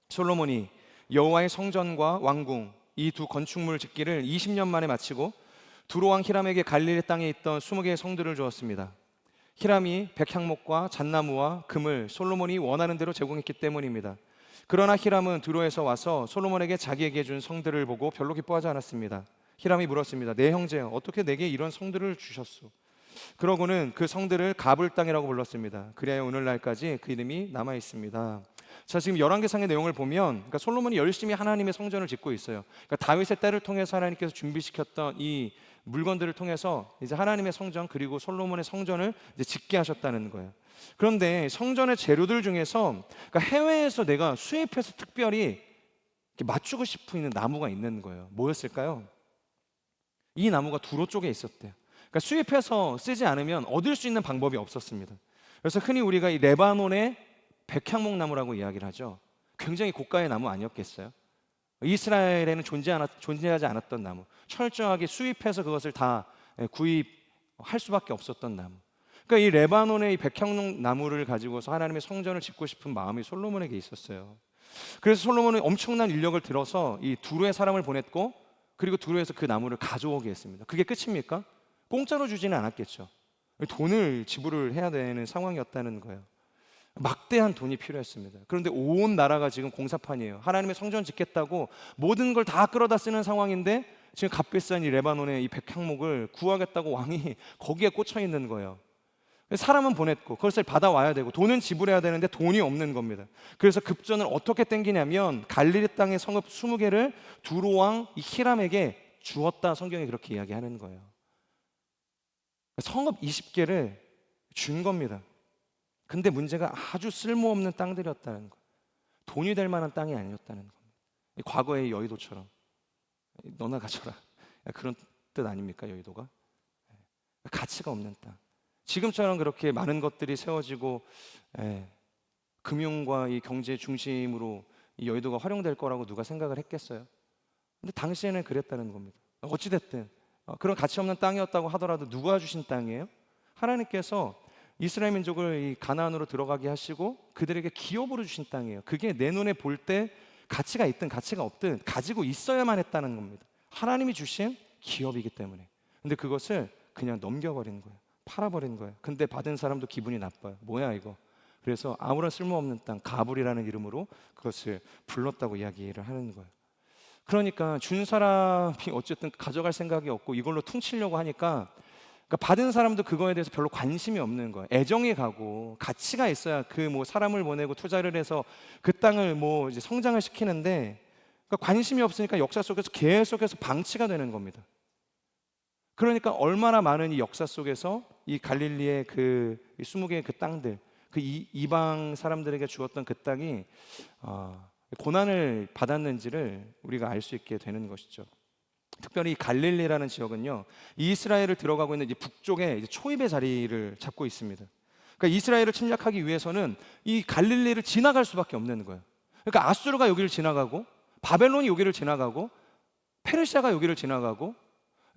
솔로몬이 여호와의 성전과 왕궁 이 두 건축물 짓기를 20년 만에 마치고 두로왕 히람에게 갈릴리 땅에 있던 20개의 성들을 주었습니다. 히람이 백향목과 잣나무와 금을 솔로몬이 원하는 대로 제공했기 때문입니다. 그러나 히람은 두로에서 와서 솔로몬에게 자기에게 준 성들을 보고 별로 기뻐하지 않았습니다. 히람이 물었습니다. 내 형제여, 어떻게 내게 이런 성들을 주셨소? 그러고는 그 성들을 가불 땅이라고 불렀습니다. 그래야 오늘날까지 그 이름이 남아 있습니다. 자, 지금 열왕기상의 내용을 보면, 그러니까 솔로몬이 열심히 하나님의 성전을 짓고 있어요. 그러니까 다윗의 때를 통해서 하나님께서 준비시켰던 이 물건들을 통해서 이제 하나님의 성전 그리고 솔로몬의 성전을 이제 짓게 하셨다는 거예요. 그런데 성전의 재료들 중에서, 그러니까 해외에서 내가 수입해서 특별히 맞추고 싶은 나무가 있는 거예요. 뭐였을까요? 이 나무가 두로 쪽에 있었대요. 그러니까 수입해서 쓰지 않으면 얻을 수 있는 방법이 없었습니다. 그래서 흔히 우리가 이 레바논의 백향목 나무라고 이야기를 하죠. 굉장히 고가의 나무 아니었겠어요? 이스라엘에는 존재하지 않았던 나무, 철저하게 수입해서 그것을 다 구입할 수밖에 없었던 나무. 그러니까 이 레바논의 이 백향목 나무를 가지고서 하나님의 성전을 짓고 싶은 마음이 솔로몬에게 있었어요. 그래서 솔로몬은 엄청난 인력을 들어서 이 두루의 사람을 보냈고, 그리고 두루에서 그 나무를 가져오게 했습니다. 그게 끝입니까? 공짜로 주지는 않았겠죠. 돈을 지불을 해야 되는 상황이었다는 거예요. 막대한 돈이 필요했습니다. 그런데 온 나라가 지금 공사판이에요. 하나님의 성전 짓겠다고 모든 걸 다 끌어다 쓰는 상황인데, 지금 값비싼 이 레바논의 이 백향목을 구하겠다고 왕이 거기에 꽂혀 있는 거예요. 사람은 보냈고 그것을 받아와야 되고 돈은 지불해야 되는데 돈이 없는 겁니다. 그래서 급전을 어떻게 땡기냐면 갈릴리 땅의 성읍 20개를 두로왕 이 히람에게 주었다, 성경이 그렇게 이야기하는 거예요. 성읍 20개를 준 겁니다. 근데 문제가 아주 쓸모없는 땅들이었다는 거예요. 돈이 될 만한 땅이 아니었다는 겁니다. 과거의 여의도처럼 너나 가져라, 그런 뜻 아닙니까? 여의도가 가치가 없는 땅. 지금처럼 그렇게 많은 것들이 세워지고 금융과 이 경제 중심으로 이 여의도가 활용될 거라고 누가 생각을 했겠어요? 근데 당시에는 그랬다는 겁니다. 어찌됐든 그런 가치 없는 땅이었다고 하더라도 누가 주신 땅이에요? 하나님께서 이스라엘 민족을 이 가나안으로 들어가게 하시고 그들에게 기업으로 주신 땅이에요. 그게 내 눈에 볼 때 가치가 있든 가치가 없든 가지고 있어야만 했다는 겁니다. 하나님이 주신 기업이기 때문에. 근데 그것을 그냥 넘겨버린 거예요. 팔아버린 거예요. 근데 받은 사람도 기분이 나빠요. 뭐야 이거. 그래서 아무런 쓸모없는 땅 가불이라는 이름으로 그것을 불렀다고 이야기를 하는 거예요. 그러니까 준 사람이 어쨌든 가져갈 생각이 없고 이걸로 퉁치려고 하니까, 그러니까 받은 사람도 그거에 대해서 별로 관심이 없는 거예요. 애정이 가고 가치가 있어야 그 뭐 사람을 보내고 투자를 해서 그 땅을 뭐 이제 성장을 시키는데, 그러니까 관심이 없으니까 역사 속에서 계속해서 방치가 되는 겁니다. 그러니까 얼마나 많은 이 역사 속에서 이 갈릴리의 그 20개의 그 땅들, 그 이방 사람들에게 주었던 그 땅이 고난을 받았는지를 우리가 알 수 있게 되는 것이죠. 특별히 이 갈릴리라는 지역은요, 이스라엘을 들어가고 있는 이제 북쪽에 이제 초입의 자리를 잡고 있습니다. 그러니까 이스라엘을 침략하기 위해서는 이 갈릴리를 지나갈 수밖에 없는 거예요. 그러니까 아수르가 여기를 지나가고 바벨론이 여기를 지나가고 페르시아가 여기를 지나가고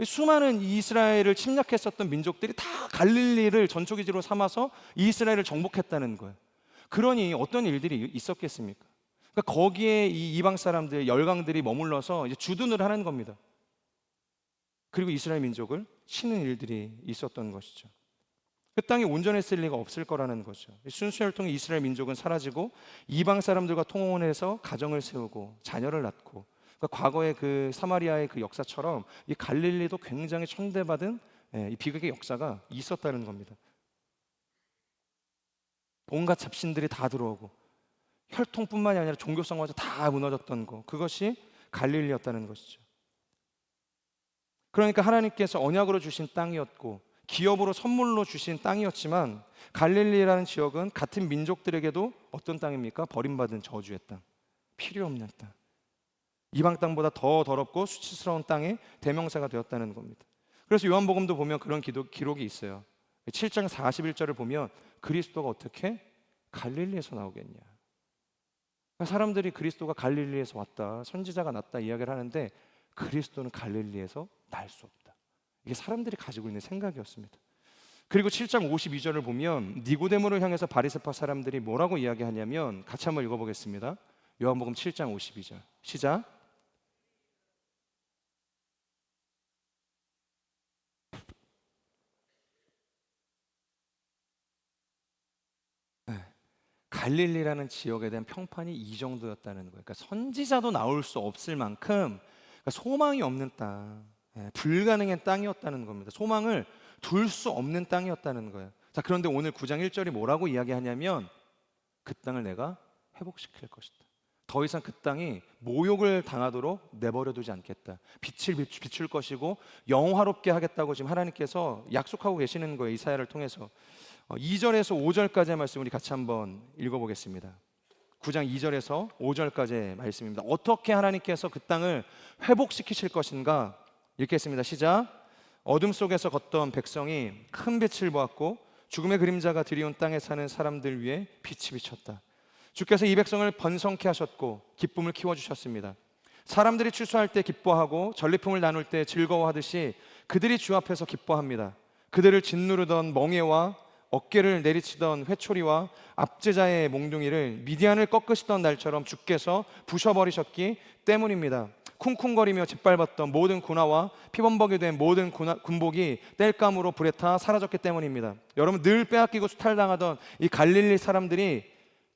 수많은 이스라엘을 침략했었던 민족들이 다 갈릴리를 전초기지로 삼아서 이스라엘을 정복했다는 거예요. 그러니 어떤 일들이 있었겠습니까? 그러니까 거기에 이 이방 사람들, 열강들이 머물러서 이제 주둔을 하는 겁니다. 그리고 이스라엘 민족을 치는 일들이 있었던 것이죠. 그 땅이 온전했을 리가 없을 거라는 거죠. 순수 혈통의 이스라엘 민족은 사라지고 이방 사람들과 통혼해서 가정을 세우고 자녀를 낳고, 그러니까 과거의 그 사마리아의 그 역사처럼 이 갈릴리도 굉장히 천대받은 이 비극의 역사가 있었다는 겁니다. 온갖 잡신들이 다 들어오고 혈통뿐만이 아니라 종교성마저 다 무너졌던 거, 그것이 갈릴리였다는 것이죠. 그러니까 하나님께서 언약으로 주신 땅이었고 기업으로 선물로 주신 땅이었지만, 갈릴리라는 지역은 같은 민족들에게도 어떤 땅입니까? 버림받은 저주의 땅, 필요 없는 땅, 이방 땅보다 더 더럽고 수치스러운 땅의 대명사가 되었다는 겁니다. 그래서 요한복음도 보면 그런 기록이 있어요. 7장 41절을 보면 그리스도가 어떻게 갈릴리에서 나오겠냐, 사람들이 그리스도가 갈릴리에서 왔다, 선지자가 났다 이야기를 하는데 그리스도는 갈릴리에서 날 수 없다. 이게 사람들이 가지고 있는 생각이었습니다. 그리고 7장 52절을 보면 니고데모를 향해서 바리새파 사람들이 뭐라고 이야기하냐면, 같이 한번 읽어보겠습니다. 요한복음 7장 52절 시작. 갈릴리라는 지역에 대한 평판이 이 정도였다는 거예요. 그러니까 선지자도 나올 수 없을 만큼 그러니까 소망이 없는 땅, 불가능한 땅이었다는 겁니다. 소망을 둘 수 없는 땅이었다는 거예요. 자, 그런데 오늘 9장 1절이 뭐라고 이야기하냐면 그 땅을 내가 회복시킬 것이다. 더 이상 그 땅이 모욕을 당하도록 내버려 두지 않겠다. 빛을 비출 것이고 영화롭게 하겠다고 지금 하나님께서 약속하고 계시는 거예요. 이사야를 통해서. 2절에서 5절까지의 말씀 우리 같이 한번 읽어보겠습니다. 9장 2절에서 5절까지의 말씀입니다. 어떻게 하나님께서 그 땅을 회복시키실 것인가 읽겠습니다. 시작. 어둠 속에서 걷던 백성이 큰 빛을 보았고 죽음의 그림자가 드리운 땅에 사는 사람들 위에 빛이 비쳤다. 주께서 이 백성을 번성케 하셨고 기쁨을 키워주셨습니다. 사람들이 추수할 때 기뻐하고 전리품을 나눌 때 즐거워하듯이 그들이 주 앞에서 기뻐합니다. 그들을 짓누르던 멍에와 어깨를 내리치던 회초리와 압제자의 몽둥이를 미디안을 꺾으시던 날처럼 주께서 부셔버리셨기 때문입니다. 쿵쿵거리며 짓밟았던 모든 군화와 피범벅이 된 모든 군복이 땔감으로 불에 타 사라졌기 때문입니다. 여러분, 늘 빼앗기고 수탈당하던 이 갈릴리 사람들이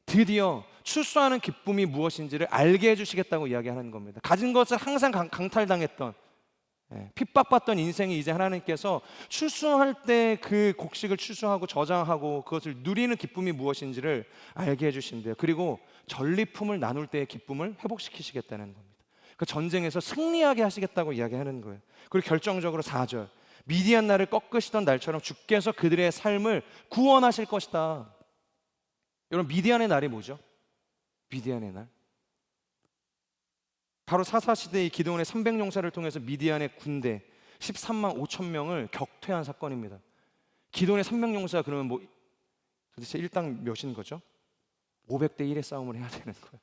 드디어 출소하는 기쁨이 무엇인지를 알게 해주시겠다고 이야기하는 겁니다. 가진 것을 항상 강탈당했던, 핍박받던 인생이 이제 하나님께서 출소할 때 그 곡식을 출소하고 저장하고 그것을 누리는 기쁨이 무엇인지를 알게 해주신대요. 그리고 전리품을 나눌 때의 기쁨을 회복시키시겠다는 겁니다. 그 전쟁에서 승리하게 하시겠다고 이야기하는 거예요. 그리고 결정적으로 4절, 미디안 나를 꺾으시던 날처럼 주께서 그들의 삶을 구원하실 것이다. 여러분, 미디안의 날이 뭐죠? 미디안의 날, 바로 사사시대의 기드온의 300용사를 통해서 미디안의 군대 13만 5천 명을 격퇴한 사건입니다. 기드온의 300용사 그러면 뭐 도대체 일당 몇인 거죠? 500대 1의 싸움을 해야 되는 거예요.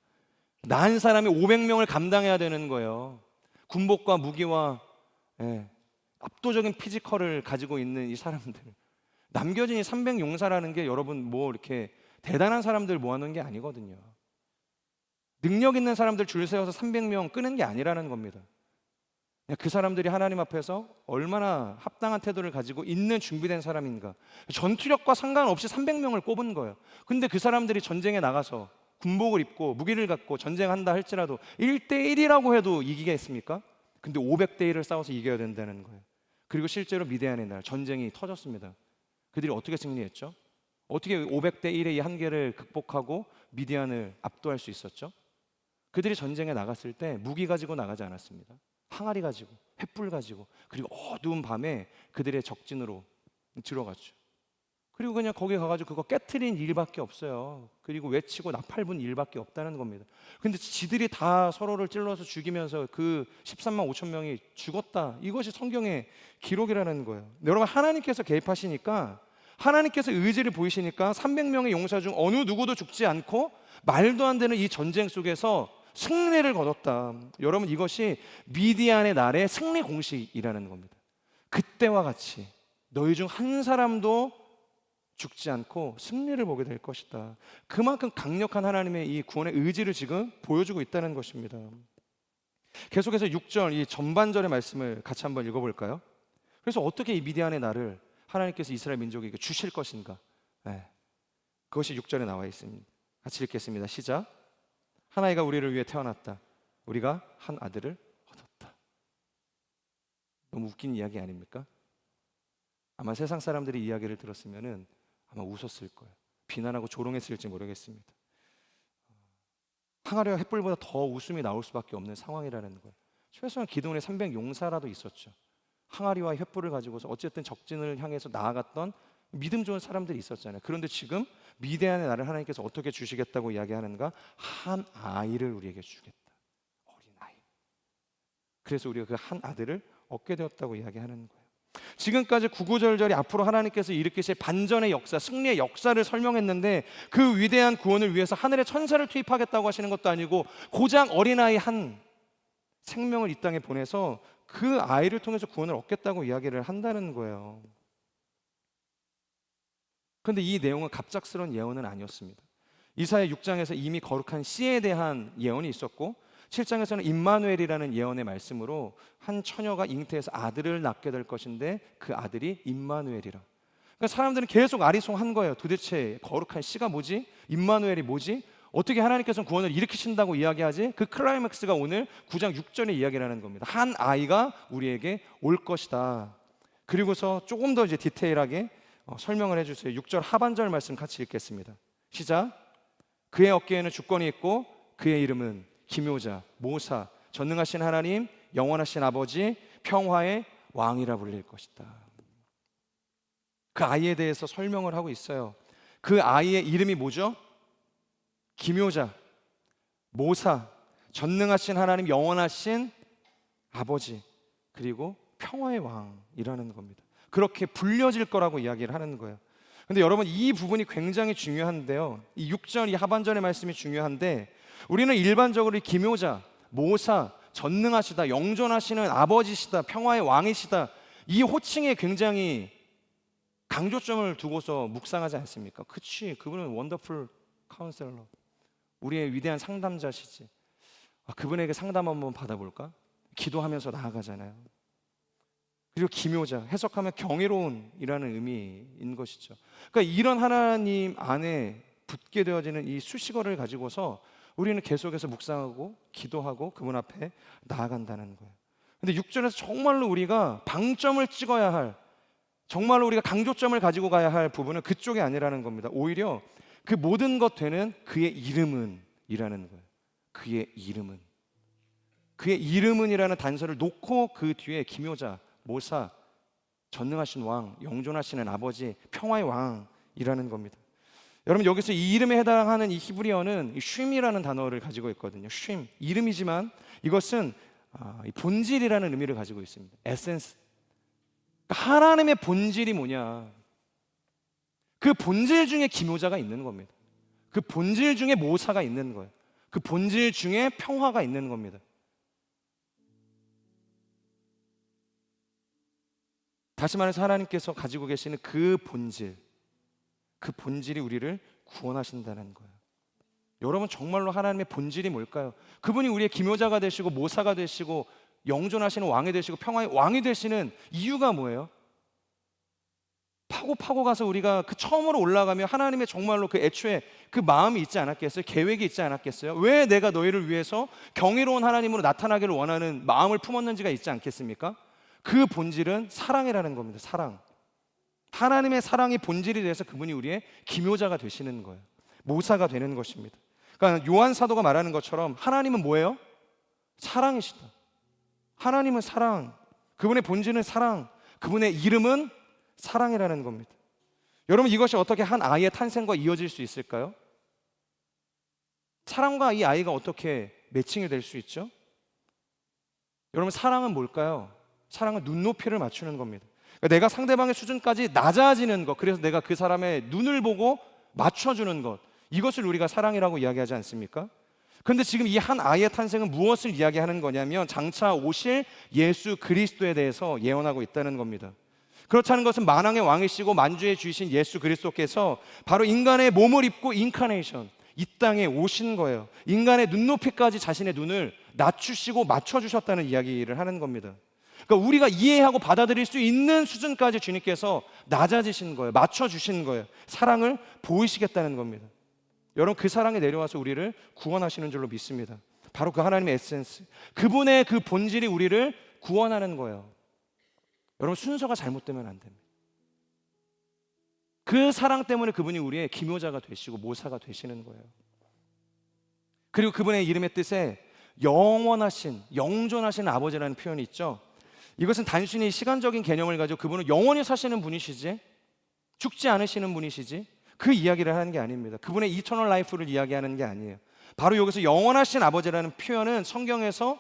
난 사람이 500명을 감당해야 되는 거예요. 군복과 무기와 압도적인 피지컬을 가지고 있는 이 사람들, 남겨진 이 300용사라는 게 여러분 뭐 이렇게 대단한 사람들 모아놓은 게 아니거든요. 능력 있는 사람들 줄 세워서 300명 끄는 게 아니라는 겁니다. 그 사람들이 하나님 앞에서 얼마나 합당한 태도를 가지고 있는 준비된 사람인가. 전투력과 상관없이 300명을 꼽은 거예요. 근데 그 사람들이 전쟁에 나가서 군복을 입고 무기를 갖고 전쟁한다 할지라도 1대1이라고 해도 이기겠습니까? 근데 500대1을 싸워서 이겨야 된다는 거예요. 그리고 실제로 미디안의 날 전쟁이 터졌습니다. 그들이 어떻게 승리했죠? 어떻게 500대1의 이 한계를 극복하고 미디안을 압도할 수 있었죠? 그들이 전쟁에 나갔을 때 무기 가지고 나가지 않았습니다. 항아리 가지고, 횃불 가지고, 그리고 어두운 밤에 그들의 적진으로 들어갔죠. 그리고 그냥 거기 가가지고 그거 깨트린 일밖에 없어요. 그리고 외치고 나팔분 일밖에 없다는 겁니다. 근데 지들이 다 서로를 찔러서 죽이면서 그 13만 5천 명이 죽었다. 이것이 성경의 기록이라는 거예요. 여러분, 하나님께서 개입하시니까, 하나님께서 의지를 보이시니까 300명의 용사 중 어느 누구도 죽지 않고 말도 안 되는 이 전쟁 속에서 승리를 거뒀다. 여러분, 이것이 미디안의 날의 승리 공식이라는 겁니다. 그때와 같이 너희 중 한 사람도 죽지 않고 승리를 보게 될 것이다. 그만큼 강력한 하나님의 이 구원의 의지를 지금 보여주고 있다는 것입니다. 계속해서 6절 이 전반절의 말씀을 같이 한번 읽어볼까요? 그래서 어떻게 이 미디안의 날을 하나님께서 이스라엘 민족에게 주실 것인가? 그것이 6절에 나와 있습니다. 같이 읽겠습니다. 시작. 한 아이가 우리를 위해 태어났다. 우리가 한 아들을 얻었다. 너무 웃긴 이야기 아닙니까? 아마 세상 사람들이 이야기를 들었으면은 아마 웃었을 거예요. 비난하고 조롱했을지 모르겠습니다. 항아리와 횃불보다 더 웃음이 나올 수밖에 없는 상황이라는 거예요. 최소한 기드온의 300용사라도 있었죠. 항아리와 횃불을 가지고서 어쨌든 적진을 향해서 나아갔던 믿음 좋은 사람들이 있었잖아요. 그런데 지금 미디안의 날을 하나님께서 어떻게 주시겠다고 이야기하는가? 한 아이를 우리에게 주겠다. 어린아이. 그래서 우리가 그 한 아들을 얻게 되었다고 이야기하는 거예요. 지금까지 구구절절히 앞으로 하나님께서 일으키실 반전의 역사, 승리의 역사를 설명했는데 그 위대한 구원을 위해서 하늘의 천사를 투입하겠다고 하시는 것도 아니고 고작 어린아이 한 생명을 이 땅에 보내서 그 아이를 통해서 구원을 얻겠다고 이야기를 한다는 거예요. 그런데 이 내용은 갑작스러운 예언은 아니었습니다. 이사야 6장에서 이미 거룩한 씨에 대한 예언이 있었고 7장에서는 임마누엘이라는 예언의 말씀으로 한 처녀가 잉태해서 아들을 낳게 될 것인데 그 아들이 임마누엘이라. 그러니까 사람들은 계속 아리송한 거예요. 도대체 거룩한 씨가 뭐지? 임마누엘이 뭐지? 어떻게 하나님께서는 구원을 일으키신다고 이야기하지? 그 클라이맥스가 오늘 9장 6절의 이야기라는 겁니다. 한 아이가 우리에게 올 것이다. 그리고서 조금 더 이제 디테일하게 설명을 해주세요. 6절 하반절 말씀 같이 읽겠습니다. 시작. 그의 어깨에는 주권이 있고 그의 이름은 기묘자, 모사, 전능하신 하나님, 영원하신 아버지, 평화의 왕이라 불릴 것이다. 그 아이에 대해서 설명을 하고 있어요. 그 아이의 이름이 뭐죠? 기묘자, 모사, 전능하신 하나님, 영원하신 아버지, 그리고 평화의 왕이라는 겁니다. 그렇게 불려질 거라고 이야기를 하는 거예요. 근데 여러분, 이 부분이 굉장히 중요한데요. 이 6절, 이 하반절의 말씀이 중요한데 우리는 일반적으로 이 기묘자, 모사, 전능하시다, 영존하시는 아버지시다, 평화의 왕이시다, 이 호칭에 굉장히 강조점을 두고서 묵상하지 않습니까? 그치, 그분은 원더풀 카운셀러, 우리의 위대한 상담자시지. 그분에게 상담 한번 받아볼까? 기도하면서 나아가잖아요. 그리고 기묘자, 해석하면 경이로운이라는 의미인 것이죠. 그러니까 이런 하나님 안에 붙게 되어지는 이 수식어를 가지고서 우리는 계속해서 묵상하고 기도하고 그분 앞에 나아간다는 거예요. 근데 6절에서 정말로 우리가 방점을 찍어야 할, 정말로 우리가 강조점을 가지고 가야 할 부분은 그쪽이 아니라는 겁니다. 오히려 그 모든 것 되는 그의 이름은 이라는 거예요. 그의 이름은, 그의 이름은이라는 단서를 놓고 그 뒤에 기묘자, 모사, 전능하신 왕, 영존하시는 아버지, 평화의 왕이라는 겁니다. 여러분, 여기서 이 이름에 해당하는 이 히브리어는 쉼이라는 단어를 가지고 있거든요. 쉼, 이름이지만 이것은 본질이라는 의미를 가지고 있습니다. 에센스. 그러니까 하나님의 본질이 뭐냐? 그 본질 중에 기묘자가 있는 겁니다. 그 본질 중에 모사가 있는 거예요. 그 본질 중에 평화가 있는 겁니다. 다시 말해서 하나님께서 가지고 계시는 그 본질이 우리를 구원하신다는 거예요. 여러분, 정말로 하나님의 본질이 뭘까요? 그분이 우리의 기묘자가 되시고 모사가 되시고 영존하시는 왕이 되시고 평화의 왕이 되시는 이유가 뭐예요? 파고 가서 우리가 그 처음으로 올라가면 하나님의 정말로 그 애초에 그 마음이 있지 않았겠어요? 계획이 있지 않았겠어요? 왜 내가 너희를 위해서 경이로운 하나님으로 나타나기를 원하는 마음을 품었는지가 있지 않겠습니까? 그 본질은 사랑이라는 겁니다. 사랑. 하나님의 사랑이 본질이 돼서 그분이 우리의 기묘자가 되시는 거예요. 모사가 되는 것입니다. 그러니까 요한 사도가 말하는 것처럼 하나님은 뭐예요? 사랑이시다. 하나님은 사랑. 그분의 본질은 사랑. 그분의 이름은 사랑이라는 겁니다. 여러분, 이것이 어떻게 한 아이의 탄생과 이어질 수 있을까요? 사랑과 이 아이가 어떻게 매칭이 될 수 있죠? 여러분, 사랑은 뭘까요? 사랑은 눈높이를 맞추는 겁니다. 그러니까 내가 상대방의 수준까지 낮아지는 것, 그래서 내가 그 사람의 눈을 보고 맞춰주는 것, 이것을 우리가 사랑이라고 이야기하지 않습니까? 그런데 지금 이 한 아이의 탄생은 무엇을 이야기하는 거냐면 장차 오실 예수 그리스도에 대해서 예언하고 있다는 겁니다. 그렇다는 것은 만왕의 왕이시고 만주의 주이신 예수 그리스도께서 바로 인간의 몸을 입고 인카네이션, 이 땅에 오신 거예요. 인간의 눈높이까지 자신의 눈을 낮추시고 맞춰주셨다는 이야기를 하는 겁니다. 그러니까 우리가 이해하고 받아들일 수 있는 수준까지 주님께서 낮아지신 거예요. 맞춰주신 거예요. 사랑을 보이시겠다는 겁니다. 여러분, 그 사랑이 내려와서 우리를 구원하시는 줄로 믿습니다. 바로 그 하나님의 에센스, 그분의 그 본질이 우리를 구원하는 거예요. 여러분, 순서가 잘못되면 안 됩니다. 그 사랑 때문에 그분이 우리의 기묘자가 되시고 모사가 되시는 거예요. 그리고 그분의 이름의 뜻에 영원하신, 영존하신 아버지라는 표현이 있죠. 이것은 단순히 시간적인 개념을 가지고 그분은 영원히 사시는 분이시지, 죽지 않으시는 분이시지, 그 이야기를 하는 게 아닙니다. 그분의 이터널 라이프를 이야기하는 게 아니에요. 바로 여기서 영원하신 아버지라는 표현은 성경에서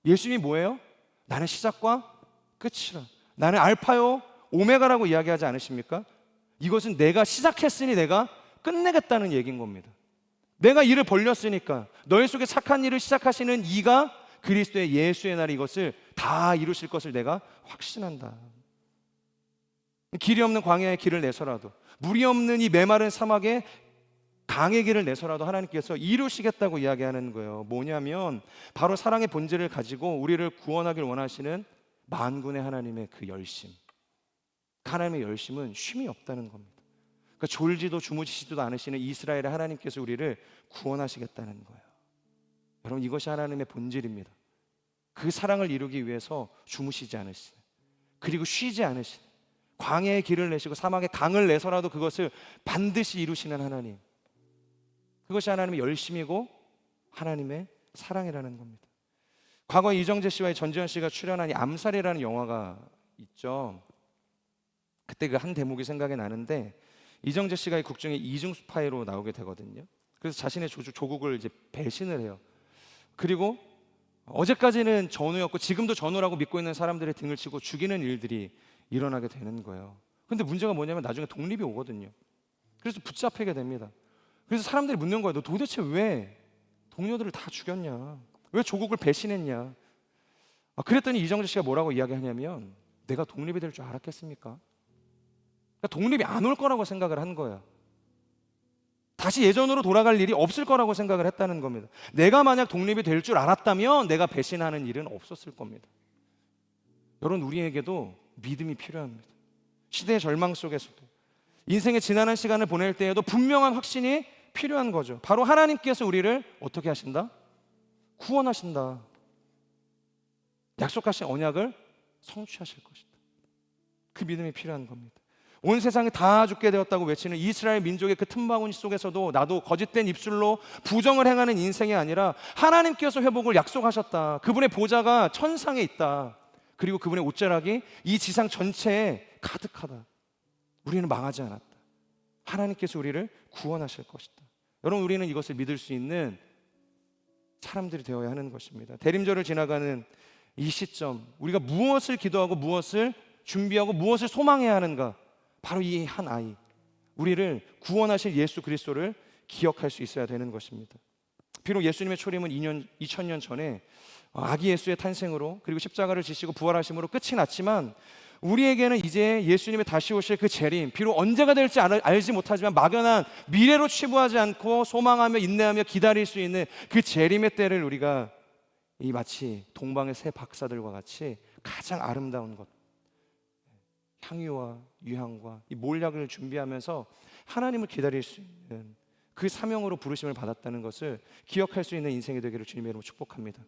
예수님이 뭐예요? 나는 시작과 끝이라, 나는 알파요 오메가라고 이야기하지 않으십니까? 이것은 내가 시작했으니 내가 끝내겠다는 얘기인 겁니다. 내가 일을 벌렸으니까 너희 속에 착한 일을 시작하시는 이가 그리스도의 예수의 날 이것을 다 이루실 것을 내가 확신한다. 길이 없는 광야의 길을 내서라도, 물이 없는 이 메마른 사막에 강의 길을 내서라도 하나님께서 이루시겠다고 이야기하는 거예요. 뭐냐면 바로 사랑의 본질을 가지고 우리를 구원하길 원하시는 만군의 하나님의 그 열심, 하나님의 열심은 쉼이 없다는 겁니다. 그러니까 졸지도 주무시지도 않으시는 이스라엘의 하나님께서 우리를 구원하시겠다는 거예요. 여러분, 이것이 하나님의 본질입니다. 그 사랑을 이루기 위해서 주무시지 않으시는, 그리고 쉬지 않으시는, 광야의 길을 내시고 사막의 강을 내서라도 그것을 반드시 이루시는 하나님, 그것이 하나님의 열심이고 하나님의 사랑이라는 겁니다. 과거에 이정재 씨와 전지현 씨가 출연한 이 암살이라는 영화가 있죠. 그때 그 한 대목이 생각이 나는데, 이정재 씨가 이 국중에 이중 스파이로 나오게 되거든요. 그래서 자신의 조국을 이제 배신을 해요. 그리고 어제까지는 전우였고 지금도 전우라고 믿고 있는 사람들의 등을 치고 죽이는 일들이 일어나게 되는 거예요. 근데 문제가 뭐냐면 나중에 독립이 오거든요. 그래서 붙잡히게 됩니다. 그래서 사람들이 묻는 거예요. 너 도대체 왜 동료들을 다 죽였냐? 왜 조국을 배신했냐? 그랬더니 이정재 씨가 뭐라고 이야기하냐면, 내가 독립이 될 줄 알았겠습니까? 그러니까 독립이 안 올 거라고 생각을 한 거예요. 다시 예전으로 돌아갈 일이 없을 거라고 생각을 했다는 겁니다. 내가 만약 독립이 될 줄 알았다면 내가 배신하는 일은 없었을 겁니다. 여러분, 우리에게도 믿음이 필요합니다. 시대의 절망 속에서도, 인생의 지난한 시간을 보낼 때에도 분명한 확신이 필요한 거죠. 바로 하나님께서 우리를 어떻게 하신다? 구원하신다. 약속하신 언약을 성취하실 것이다. 그 믿음이 필요한 겁니다. 온 세상이 다 죽게 되었다고 외치는 이스라엘 민족의 그 틈바구니 속에서도 나도 거짓된 입술로 부정을 행하는 인생이 아니라 하나님께서 회복을 약속하셨다. 그분의 보좌가 천상에 있다. 그리고 그분의 옷자락이 이 지상 전체에 가득하다. 우리는 망하지 않았다. 하나님께서 우리를 구원하실 것이다. 여러분, 우리는 이것을 믿을 수 있는 사람들이 되어야 하는 것입니다. 대림절을 지나가는 이 시점, 우리가 무엇을 기도하고 무엇을 준비하고 무엇을 소망해야 하는가? 바로 이 한 아이, 우리를 구원하실 예수 그리스도를 기억할 수 있어야 되는 것입니다. 비록 예수님의 초림은 2000년 전에 아기 예수의 탄생으로, 그리고 십자가를 지시고 부활하심으로 끝이 났지만 우리에게는 이제 예수님의 다시 오실 그 재림, 비록 언제가 될지 알지 못하지만 막연한 미래로 치부하지 않고 소망하며 인내하며 기다릴 수 있는 그 재림의 때를 우리가 이 마치 동방의 새 박사들과 같이 가장 아름다운 것, 향유와 유향과 이 몰약을 준비하면서 하나님을 기다릴 수 있는 그 사명으로 부르심을 받았다는 것을 기억할 수 있는 인생이 되기를 주님의 이름으로 축복합니다.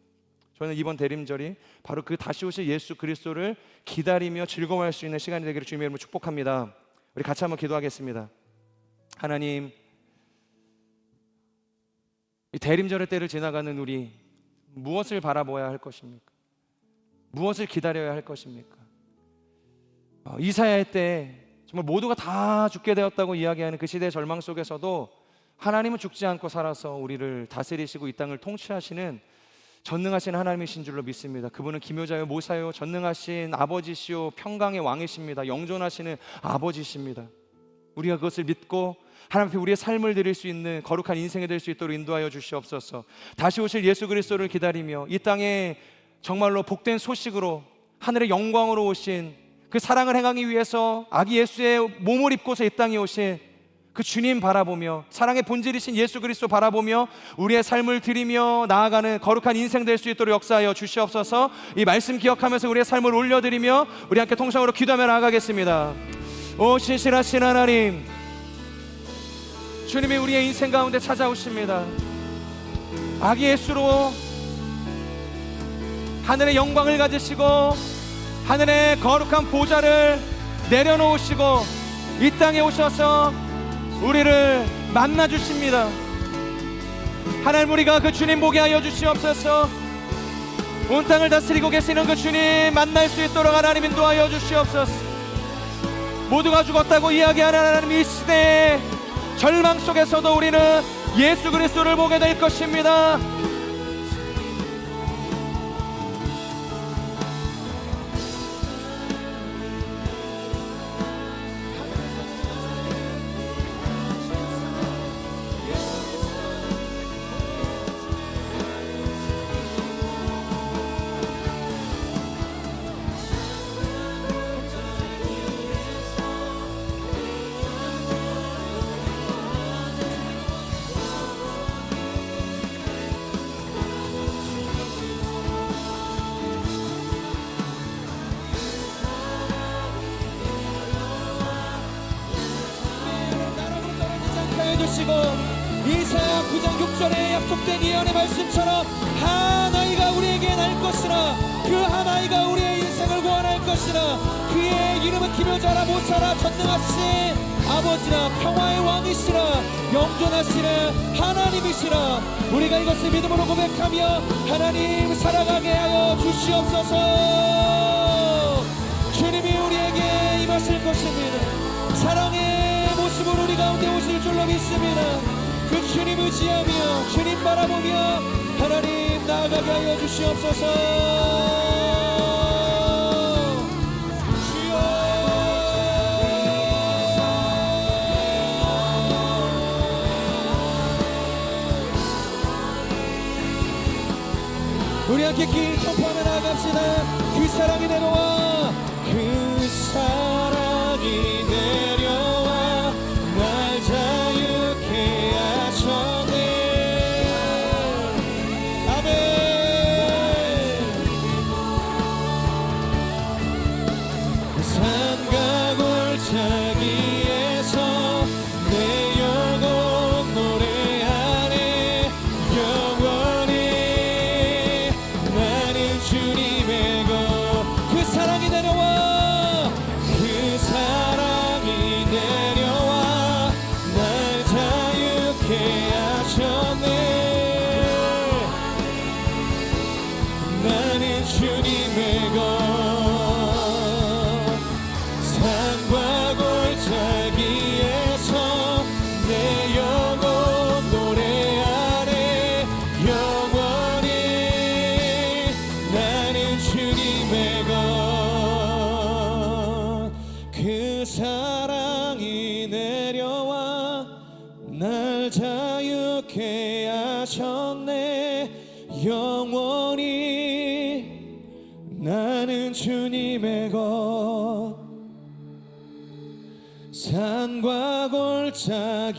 저는 이번 대림절이 바로 그 다시 오실 예수 그리스도를 기다리며 즐거워할 수 있는 시간이 되기를 주님의 이름으로 축복합니다. 우리 같이 한번 기도하겠습니다. 하나님, 이 대림절의 때를 지나가는 우리 무엇을 바라보아야 할 것입니까? 무엇을 기다려야 할 것입니까? 이사야의 때 정말 모두가 다 죽게 되었다고 이야기하는 그 시대의 절망 속에서도 하나님은 죽지 않고 살아서 우리를 다스리시고 이 땅을 통치하시는 전능하신 하나님이신 줄로 믿습니다. 그분은 기묘자요 모사요 전능하신 아버지시요 평강의 왕이십니다. 영존하시는 아버지십니다. 우리가 그것을 믿고 하나님 앞에 우리의 삶을 드릴 수 있는 거룩한 인생이 될 수 있도록 인도하여 주시옵소서. 다시 오실 예수 그리스도를 기다리며 이 땅에 정말로 복된 소식으로 하늘의 영광으로 오신 그 사랑을 행하기 위해서 아기 예수의 몸을 입고서 이 땅에 오신 그 주님 바라보며 사랑의 본질이신 예수 그리스도 바라보며 우리의 삶을 드리며 나아가는 거룩한 인생 될 수 있도록 역사하여 주시옵소서. 이 말씀 기억하면서 우리의 삶을 올려드리며 우리 함께 통성으로 기도하며 나아가겠습니다. 오 신실하신 하나님, 주님이 우리의 인생 가운데 찾아오십니다. 아기 예수로 하늘의 영광을 가지시고 하늘의 거룩한 보좌를 내려놓으시고 이 땅에 오셔서 우리를 만나 주십니다. 하나님, 우리가 그 주님 보게 하여 주시옵소서. 온 땅을 다스리고 계시는 그 주님 만날 수 있도록 하나님 인도하여 주시옵소서. 모두가 죽었다고 이야기하는 하나님, 이 시대의 절망 속에서도 우리는 예수 그리스도를 보게 될 것입니다. 이사야 9장 6절에 약속된 예언의 말씀처럼 한 아이가 우리에게 날 것이라, 그 한 아이가 우리의 인생을 구원할 것이라. 그의 이름은 기묘자라 모사라 전능하신 아버지라 평화의 왕이시라 영존하시는 하나님이시라. 우리가 이것을 믿음으로 고백하며 하나님 살아가게 하여 주시옵소서. 주님이 우리에게 임하실 것입니다. 사랑의 모습으로 우리 가운데 오실 줄로 믿습니다. 그 주님 의지하며 주님 바라보며 하나님 나아가게 하여 주시옵소서. 주여, 우리 함께 길 선포하며 나아갑시다. 그 사랑이 내려와, 그 사랑이 내려와 날 자유케 하셨네. 산과 골짜기에서 내 영혼 노래하네. 영원히 나는 주님의 것. 그 사랑이 내려와, 그 사랑이 내려와 날 자유케 하셨네. 나는 주님의 것. 산과 골짜기에서 내 영혼 노래하네. 영원히 나는 주님의 것. 그 사랑이 내려와 날 자유케 하셨네. 영원히 나는 주님의 것. 산과 골짜기에서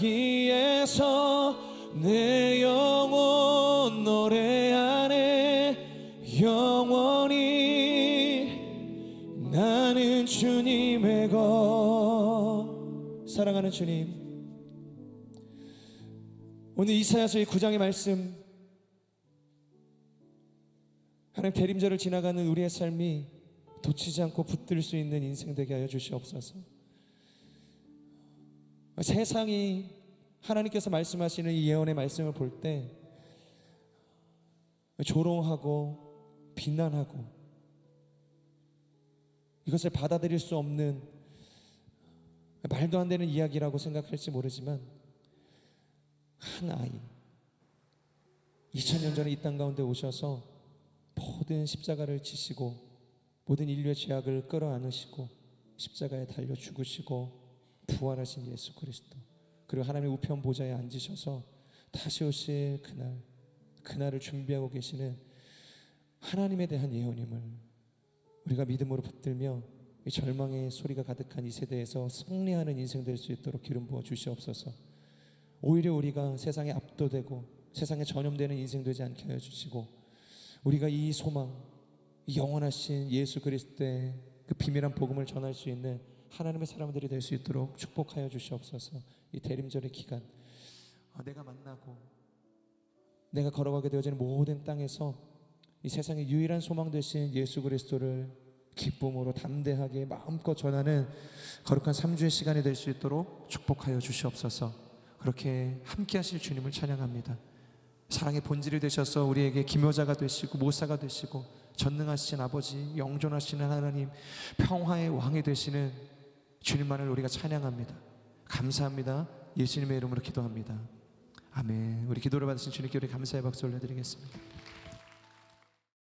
내 영혼 노래하네. 영원히 나는 주님의 것. 사랑하는 주님, 오늘 이사야서의 9장의 말씀, 하나님 대림절을 지나가는 우리의 삶이 놓치지 않고 붙들 수 있는 인생 되게 하여 주시옵소서. 세상이 하나님께서 말씀하시는 이 예언의 말씀을 볼 때 조롱하고 비난하고 이것을 받아들일 수 없는 말도 안 되는 이야기라고 생각할지 모르지만, 한 아이 2000년 전에 이 땅 가운데 오셔서 모든 십자가를 지시고 모든 인류의 죄악을 끌어안으시고 십자가에 달려 죽으시고 부활하신 예수 그리스도, 그리고 하나님의 우편 보좌에 앉으셔서 다시 오실 그날을 준비하고 계시는 하나님에 대한 예언임을 우리가 믿음으로 붙들며 이 절망의 소리가 가득한 이 세대에서 승리하는 인생 될 수 있도록 기름 부어 주시옵소서. 오히려 우리가 세상에 압도되고 세상에 전염되는 인생 되지 않게 하여 주시고, 우리가 이 소망, 이 영원하신 예수 그리스도의 그 비밀한 복음을 전할 수 있는 하나님의 사람들이 될 수 있도록 축복하여 주시옵소서. 이 대림절의 기간, 내가 만나고 내가 걸어가게 되어지는 모든 땅에서 이 세상의 유일한 소망 되신 예수 그리스도를 기쁨으로 담대하게 마음껏 전하는 거룩한 3주의 시간이 될 수 있도록 축복하여 주시옵소서. 그렇게 함께 하실 주님을 찬양합니다. 사랑의 본질이 되셔서 우리에게 기묘자가 되시고 모사가 되시고 전능하신 아버지, 영존하시는 하나님, 평화의 왕이 되시는 주님만을 우리가 찬양합니다. 감사합니다. 예수님의 이름으로 기도합니다. 아멘. 우리 기도를 받으신 주님께 우리 감사의 박수 올려드리겠습니다.